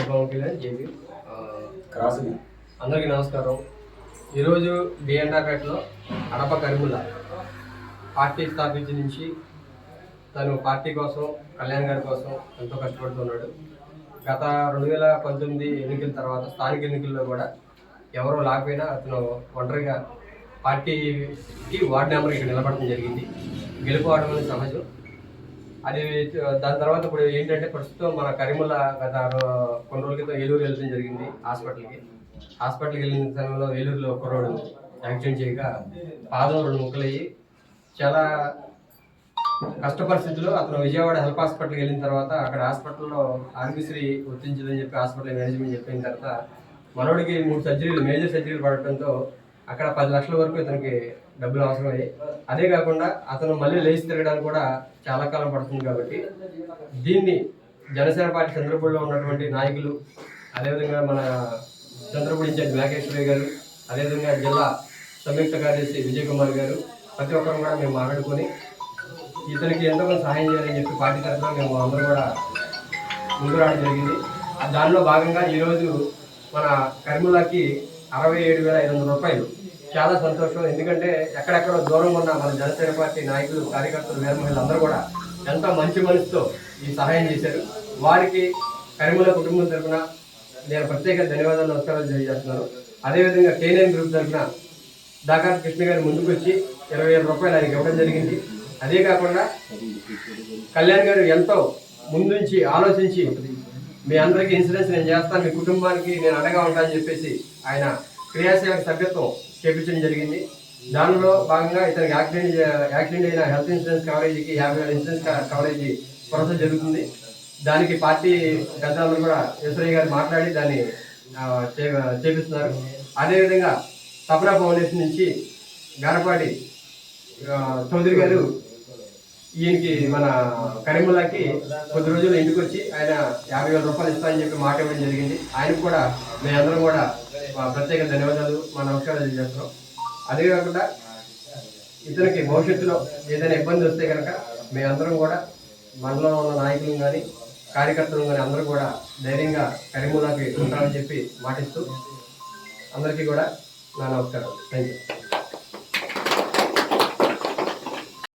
Pawan Kalyan JB cross. అందరికీ నమస్కారం. ఈరోజు బిఎన్ఆర్పేటలో అడప కరీముల్లా పార్టీ స్థాపించి నుంచి తను పార్టీ కోసం, కళ్యాణ్ గారి కోసం ఎంతో కష్టపడుతున్నాడు. గత 2019 ఎన్నికల తర్వాత స్థానిక ఎన్నికల్లో కూడా ఎవరో లేకపోయినా అతను ఒంటరిగా పార్టీకి వార్డు నెంబర్ ఇక్కడ నిలబడడం జరిగింది. గెలుపుకోవడం అనేది సహజం. అది దాని తర్వాత ఇప్పుడు ఏంటంటే ప్రస్తుతం మన కరీముల్లా గత కొన్ని రోజుల క్రితం ఏలూరు వెళ్ళడం జరిగింది. హాస్పిటల్కి వెళ్ళిన సమయంలో ఏలూరులో కుర్రోడు యాక్సిడెంట్ చేయగా పాదం 2 ముక్కలయ్యి చాలా కష్ట పరిస్థితుల్లో అతను విజయవాడ హెల్ప్ హాస్పిటల్కి వెళ్ళిన తర్వాత అక్కడ హాస్పిటల్లో ఆరోగ్యశ్రీ వర్తించదని చెప్పి హాస్పిటల్ మేనేజ్మెంట్ చెప్పిన తర్వాత మనోడికి 3 సర్జరీలు, మేజర్ సర్జరీలు పడటంతో అక్కడ 10 లక్షల వరకు ఇతనికి డబ్బులు అవసరమయ్యాయి. అదే కాకుండా అతను మళ్ళీ లేచి తిరగడానికి కూడా చాలా కాలం పడుతుంది. కాబట్టి దీన్ని జనసేన పార్టీ చంద్రపూడిలో ఉన్నటువంటి నాయకులు, అదేవిధంగా మన చంద్రపూడి ఇన్ఛార్జ్ మేకేశ్వరి గారు, అదేవిధంగా జిల్లా సంయుక్త కార్యదర్శి విజయ్ కుమార్ గారు, ప్రతి ఒక్కరు కూడా మేము మాట్లాడుకొని ఇతనికి ఎంతోమంది సహాయం చేయాలని చెప్పి పార్టీ తరఫున మేము అందరూ కూడా ముందు రావడం జరిగింది. దానిలో భాగంగా ఈరోజు మన కరీముల్లాకి 67,500 రూపాయలు. చాలా సంతోషం. ఎందుకంటే ఎక్కడెక్కడో దూరంగా ఉన్న మన జనసేన పార్టీ నాయకులు, కార్యకర్తలు, వీర మహిళలు అందరూ కూడా ఎంతో మంచి మనసుతో ఈ సహాయం చేశారు. వారికి కరీముల్లా కుటుంబం తరఫున నేను ప్రత్యేక ధన్యవాదాలు, నమస్కారాలు తెలియజేస్తున్నాను. అదేవిధంగా K9 గ్రూప్ తరఫున దాకార్ కృష్ణ గారు ముందుకు వచ్చి 20,000 రూపాయలు ఆయనకి ఇవ్వడం జరిగింది. అదే కాకుండా కళ్యాణ్ గారు ఎంతో ముందుంచి ఆలోచించి మీ అందరికీ ఇన్సూరెన్స్ నేను చేస్తాను, మీ కుటుంబానికి నేను అండగా ఉంటానని చెప్పేసి ఆయన క్రియాశీలక సభ్యత్వం చేపించడం జరిగింది. దానిలో భాగంగా ఇతనికి యాక్సిడెంట్ అయిన హెల్త్ ఇన్సూరెన్స్ కవరేజీకి 50,000 ఇన్సూరెన్స్ కవరేజీ ప్రొసెస్ జరుగుతుంది. దానికి పార్టీ పెద్దలందరూ కూడా ఈశ్వరయ్య గారు మాట్లాడి దాన్ని చేపిస్తున్నారు. అదేవిధంగా తపరా ఫౌండేషన్ నుంచి గారపాటి చౌదరి గారు ఈయనకి మన కరీముల్లాకి కొద్ది రోజులు ఇంటికి వచ్చి ఆయన 50,000 రూపాయలు ఇస్తామని చెప్పి మాట ఇవ్వడం జరిగింది. ఆయనకు కూడా మేమందరం కూడా ప్రత్యేక ధన్యవాదాలు, మా నమస్కారాలు తెలియజేస్తున్నాం. అదే కాకుండా ఇతనికి భవిష్యత్తులో ఏదైనా ఇబ్బంది వస్తే కనుక మేమందరం కూడా మనలో ఉన్న నాయకులు కానీ, కార్యకర్తలు కానీ అందరూ కూడా ధైర్యంగా కరీముల్లాకి ఉంటామని చెప్పి మాటిస్తూ అందరికీ కూడా నా నమస్కారం. Thank you.